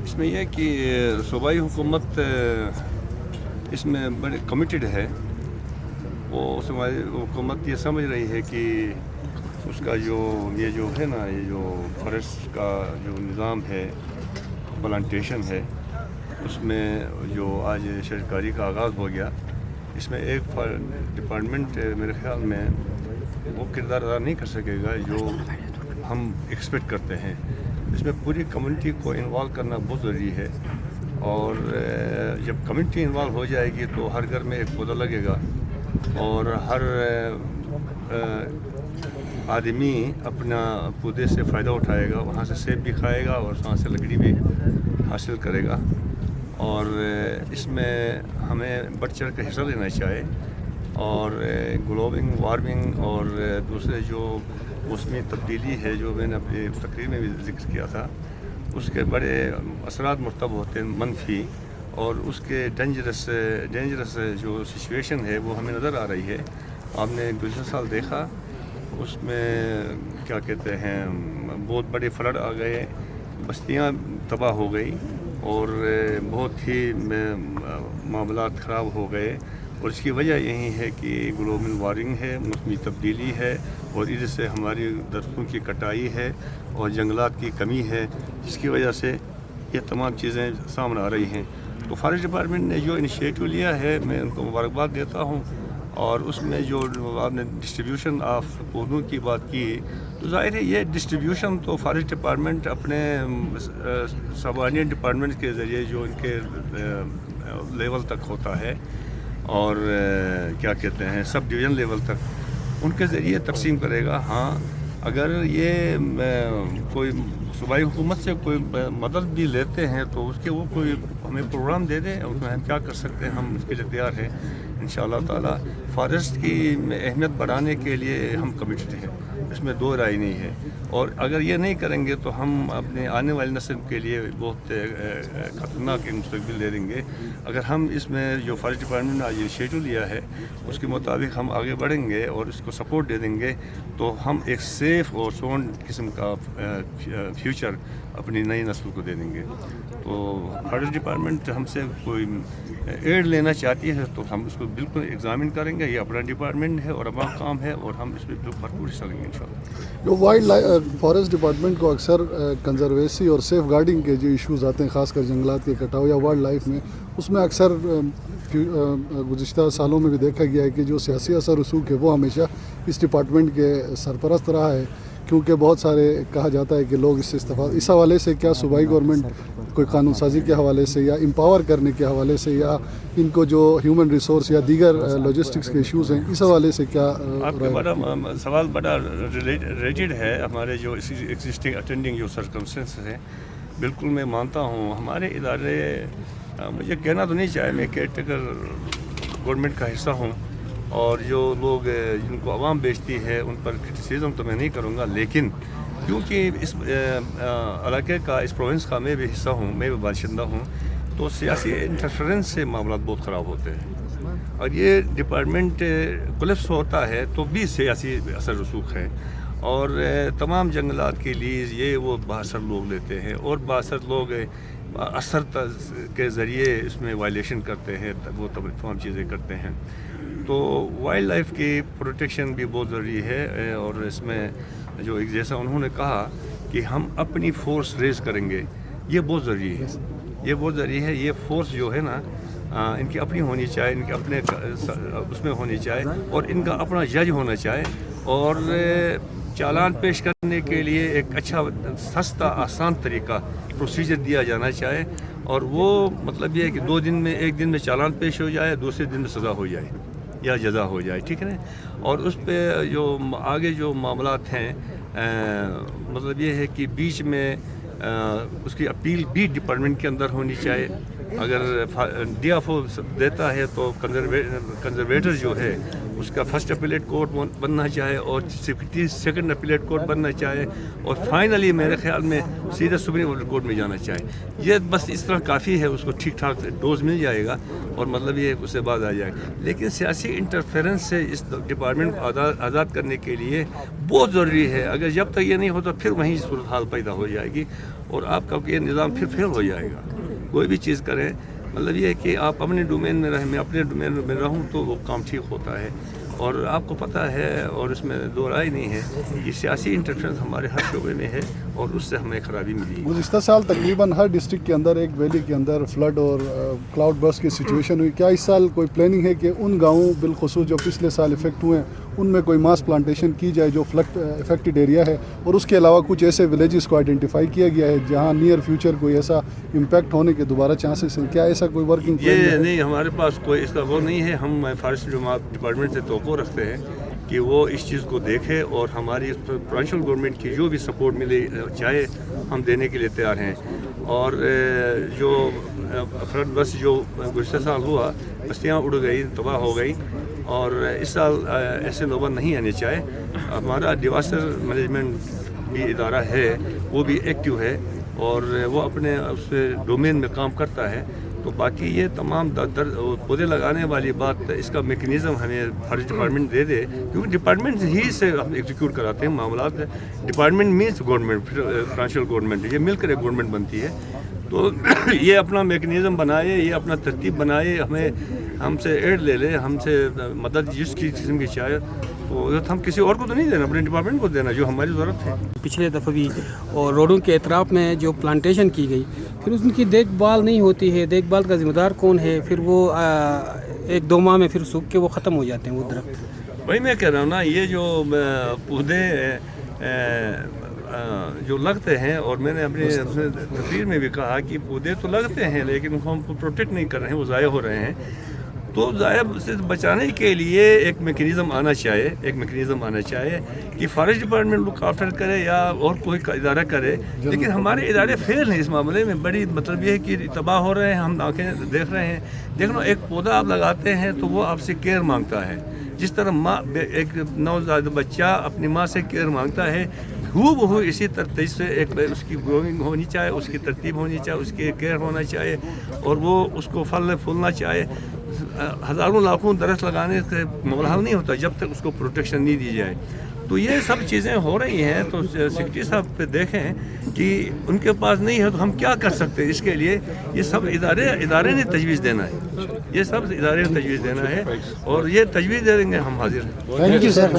اس میں یہ ہے کہ صوبائی حکومت اس میں بڑے کمیٹڈ ہے. وہ صوبائی حکومت یہ سمجھ رہی ہے کہ اس کا یہ جو ہے نا، یہ جو فارسٹ کا جو نظام ہے، پلانٹیشن ہے، اس میں جو آج شہرکاری کا آغاز ہو گیا، اس میں ایک ڈپارٹمنٹ میرے خیال میں وہ کردار ادا نہیں کر سکے گا جو ہم ایکسپیکٹ کرتے ہیں. اس میں پوری کمیونٹی کو انوالو کرنا بہت ضروری ہے، اور جب کمیونٹی انوالو ہو جائے گی تو ہر گھر میں ایک پودا لگے گا، اور ہر آدمی اپنا پودے سے فائدہ اٹھائے گا، وہاں سے سیب بھی کھائے گا اور وہاں سے لکڑی بھی حاصل کرے گا. اور اس میں ہمیں بڑھ چڑھ کر حصہ لینا چاہیے، اور گلوبل وارمنگ اور دوسرے جو موسمی تبدیلی ہے، جو میں نے اپنی تقریر میں بھی ذکر کیا تھا، اس کے بڑے اثرات مرتب ہوتے ہیں منفی، اور اس کے ڈینجرس جو سچویشن ہے وہ ہمیں نظر آ رہی ہے. آپ نے گزشتہ سال دیکھا، اس میں کیا کہتے ہیں، بہت بڑے فلڈ آ گئے، بستیاں تباہ ہو گئی، اور بہت ہی معاملات خراب ہو گئے. اور اس کی وجہ یہی ہے کہ گلوبل وارمنگ ہے، موسمی تبدیلی ہے، اور اس سے ہماری درختوں کی کٹائی ہے اور جنگلات کی کمی ہے، جس کی وجہ سے یہ تمام چیزیں سامنے آ رہی ہیں. تو فارسٹ ڈپارٹمنٹ نے جو انیشیٹو لیا ہے، میں ان کو مبارکباد دیتا ہوں. اور اس میں جو آپ نے ڈسٹریبیوشن آف پودوں کی بات کی، تو ظاہر ہے یہ ڈسٹریبیوشن تو فارسٹ ڈپارٹمنٹ اپنے سبارڈینیٹ ڈپارٹمنٹ کے ذریعے جو ان کے لیول تک ہوتا ہے، اور کیا کہتے ہیں سب ڈویژن لیول تک، ان کے ذریعے تقسیم کرے گا. ہاں، اگر یہ کوئی صوبائی حکومت سے کوئی مدد بھی لیتے ہیں تو اس کے وہ کوئی ہمیں پروگرام دے دیں، اس میں ہم کیا کر سکتے ہیں، ہم اس کے لیے تیار ہیں انشاءاللہ تعالیٰ. فارسٹ کی اہمیت بڑھانے کے لیے ہم کمیٹڈ ہیں، اس میں دو رائے نہیں ہے. اور اگر یہ نہیں کریں گے تو ہم اپنے آنے والی نسل کے لیے بہت خطرناک ایک مستقبل دے دیں گے. اگر ہم اس میں جو فارسٹ ڈپارٹمنٹ نے آج انیشیٹو لیا ہے اس کے مطابق ہم آگے بڑھیں گے اور اس کو سپورٹ دے دیں گے، تو ہم ایک سیف اور ساؤنڈ قسم کا فیوچر اپنی نئی نسل کو دے دیں گے. تو فارسٹ ڈپارٹمنٹ ہم سے کوئی ایڈ لینا چاہتی ہے تو ہم اس کو بالکل ایگزامن کریں گے. یہ اپنا ڈپارٹمنٹ ہے اور اپنا کام ہے، اور ہم اس میں بھرپور حصہ لیں گے انشاءاللہ. جو وائلڈ فارسٹ ڈپارٹمنٹ کو اکثر کنزرویسی اور سیف گارڈنگ کے جو ایشوز آتے ہیں، خاص کر جنگلات کے کٹاؤ یا وائلڈ لائف میں، اس میں اکثر گزشتہ سالوں میں بھی دیکھا گیا ہے کہ جو سیاسی اثر رسوخ ہے وہ ہمیشہ اس ڈپارٹمنٹ کے سرپرست رہا ہے، کیونکہ بہت سارے کہا جاتا ہے کہ لوگ اس سے استفادہ. اس حوالے سے کیا صوبائی گورنمنٹ کوئی قانون سازی کے حوالے سے یا امپاور کرنے کے حوالے سے، یا ان کو جو ہیومن ریسورس یا دیگر لاجسٹکس کے ایشوز ہیں، اس حوالے سے کیا آپ کا بڑا سوال بڑا ریلیٹڈ ہے ہمارے جو ایگزسٹنگ اٹینڈنگ جو سرکمسٹنسز ہیں. بالکل میں مانتا ہوں ہمارے ادارے، مجھے کہنا تو نہیں چاہے، میں کیئر ٹیکر گورنمنٹ کا حصہ ہوں، اور جو لوگ جن کو عوام بیچتی ہے ان پر کرٹیسزم تو میں نہیں کروں گا، لیکن کیونکہ اس علاقے کا، اس پروونس کا میں بھی حصہ ہوں، میں بھی باشندہ ہوں، تو سیاسی انٹرفیرنس سے معاملات بہت خراب ہوتے ہیں. اور یہ ڈپارٹمنٹ کولیپس ہوتا ہے تو بھی سیاسی اثر رسوخ ہے، اور تمام جنگلات کے لیز یہ وہ باثر لوگ لیتے ہیں، اور باثر لوگ اثر کے ذریعے اس میں وائلیشن کرتے ہیں، وہ تمام چیزیں کرتے ہیں. تو وائلڈ لائف کی پروٹیکشن بھی بہت ضروری ہے، اور اس میں جو ایک جیسا انہوں نے کہا کہ ہم اپنی فورس ریز کریں گے، یہ بہت ضروری ہے. یہ بہت ضروری ہے. یہ فورس جو ہے نا، ان کی اپنی ہونی چاہیے، ان کے اپنے اس میں ہونی چاہیے، اور ان کا اپنا جج ہونا چاہیے، اور چالان پیش کرنے کے لیے ایک اچھا سستا آسان طریقہ پروسیجر دیا جانا چاہے. اور وہ مطلب یہ ہے کہ 2 دن میں، 1 دن میں چالان پیش ہو جائے، دوسرے دن میں سزا ہو جائے یا جزا ہو جائے، ٹھیک ہے نا. اور اس پہ جو آگے جو معاملات ہیں، مطلب یہ ہے کہ بیچ میں اس کی اپیل بھی ڈپارٹمنٹ کے اندر ہونی چاہیے، اگر ڈی ایف او دیتا ہے تو کنزرویٹر جو ہے اس کا فرسٹ اپیلیٹ کورٹ بننا چاہے اور سیکنڈ اپیلیٹ کورٹ بننا چاہے اور فائنلی میرے خیال میں سیدھا سپریم کورٹ میں جانا چاہے. یہ بس اس طرح کافی ہے, اس کو ٹھیک ٹھاک ڈوز مل جائے گا اور مطلب یہ اس سے بعد آ جائے گا. لیکن سیاسی انٹرفیرنس سے اس ڈپارٹمنٹ کو آزاد کرنے کے لیے بہت ضروری ہے. اگر جب تک یہ نہیں ہوتا پھر وہیں صورتحال پیدا ہو جائے گی اور آپ کا یہ نظام پھر فیل ہو جائے گا. کوئی بھی چیز کریں مطلب یہ ہے کہ آپ اپنے ڈومین میں رہیں, میں اپنے ڈومین میں رہوں تو وہ کام ٹھیک ہوتا ہے. اور آپ کو پتہ ہے اور اس میں دو رائے نہیں ہے کہ سیاسی انٹرفیرنس ہمارے ہر شعبے میں ہے اور اس سے ہمیں خرابی ملی. گزشتہ سال تقریباً ہر ڈسٹرکٹ کے اندر ایک ویلی کے اندر فلڈ اور کلاؤڈ برسٹ کی سچویشن ہوئی. کیا اس سال کوئی پلاننگ ہے کہ ان گاؤں بالخصوص جو پچھلے سال افیکٹ ہوئے ہیں ان میں کوئی ماس پلانٹیشن کی جائے جو فلڈ افیکٹڈ ایریا ہے, اور اس کے علاوہ کچھ ایسے ولیجز کو آئیڈینٹیفائی کیا گیا ہے جہاں نیئر فیوچر کوئی ایسا امپیکٹ ہونے کے دوبارہ چانسز ہیں؟ کیا ایسا کوئی ورکنگ پلان یہ نہیں, ہمارے پاس کوئی اس کا وہ نہیں ہے. ہم فارسٹ ڈپارٹمنٹ سے توقع رکھتے ہیں کہ وہ اس چیز کو دیکھے اور ہماری پروونشل گورنمنٹ کی جو بھی سپورٹ ملے چاہے ہم دینے کے لیے تیار ہیں. اور جو فلڈ بس جو گزشتہ سال ہوا, بستیاں اڑ گئی, تباہ ہو گئی, اور اس سال ایسے نوبت نہیں آنے چاہے. ہمارا ڈیزاسٹر مینجمنٹ بھی ادارہ ہے, وہ بھی ایکٹیو ہے اور وہ اپنے اس ڈومین میں کام کرتا ہے. تو باقی یہ تمام پودے لگانے والی بات, اس کا میکنزم ہمیں فارسٹ ڈپارٹمنٹ دے دے, کیونکہ ڈپارٹمنٹ ہی سے ہم ایگزیکیوٹ کراتے ہیں معاملات. ڈپارٹمنٹ مینس گورنمنٹ, پھر فائنانشیل گورنمنٹ, یہ مل کر ایک گورنمنٹ بنتی ہے. تو یہ اپنا میکنزم بنائے, یہ اپنا ترتیب بنائے, ہم سے ایڈ لے لے, ہم سے مدد جس کی قسم کی چاہے, تو ہم کسی اور کو تو نہیں دینا, اپنے ڈپارٹمنٹ کو دینا جو ہماری ضرورت ہے. پچھلے دفعہ بھی اور روڈوں کے اطراف میں جو پلانٹیشن کی گئی, پھر اس کی دیکھ بھال نہیں ہوتی ہے. دیکھ بھال کا ذمہ دار کون ہے؟ پھر وہ ایک دو ماہ میں پھر سوکھ کے وہ ختم ہو جاتے ہیں وہ درخت. وہی میں کہہ رہا ہوں نا, یہ جو پودے جو لگتے ہیں, اور میں نے اپنی تقریر میں بھی کہا کہ پودے تو لگتے ہیں لیکن ہم پروٹیکٹ نہیں کر رہے ہیں, وہ ضائع ہو رہے ہیں. تو ضائع سے بچانے کے لیے ایک میکنزم آنا چاہیے کہ فارسٹ ڈپارٹمنٹ لک آفٹر کرے یا اور کوئی ادارہ کرے. لیکن ہمارے ادارے فیل ہیں اس معاملے میں. بڑی مطلب یہ ہے کہ تباہ ہو رہے ہیں, ہم آنکھیں دیکھ رہے ہیں. دیکھنا, ایک پودا آپ لگاتے ہیں تو وہ آپ سے کیئر مانگتا ہے. جس طرح ماں ایک نوزائیدہ بچہ اپنی ماں سے کیئر مانگتا ہے, بہو اسی ترتیب سے ایک اس کی گروئنگ ہونی چاہے, اس کی ترتیب ہونی چاہے, اس کی کیئر ہونا چاہیے, اور وہ اس کو پھل پھولنا چاہے. ہزاروں لاکھوں درخت لگانے سے مقابلہ نہیں ہوتا جب تک اس کو پروٹیکشن نہیں دی جائے. تو یہ سب چیزیں ہو رہی ہیں. تو سیکرٹری صاحب پہ دیکھیں کہ ان کے پاس نہیں ہے تو ہم کیا کر سکتے ہیں. اس کے لیے یہ سب ادارے نے تجویز دینا ہے, یہ سب ادارے نے تجویز دینا ہے, اور یہ تجویز دے دیں گے, ہم حاضر ہیں. Thank you sir.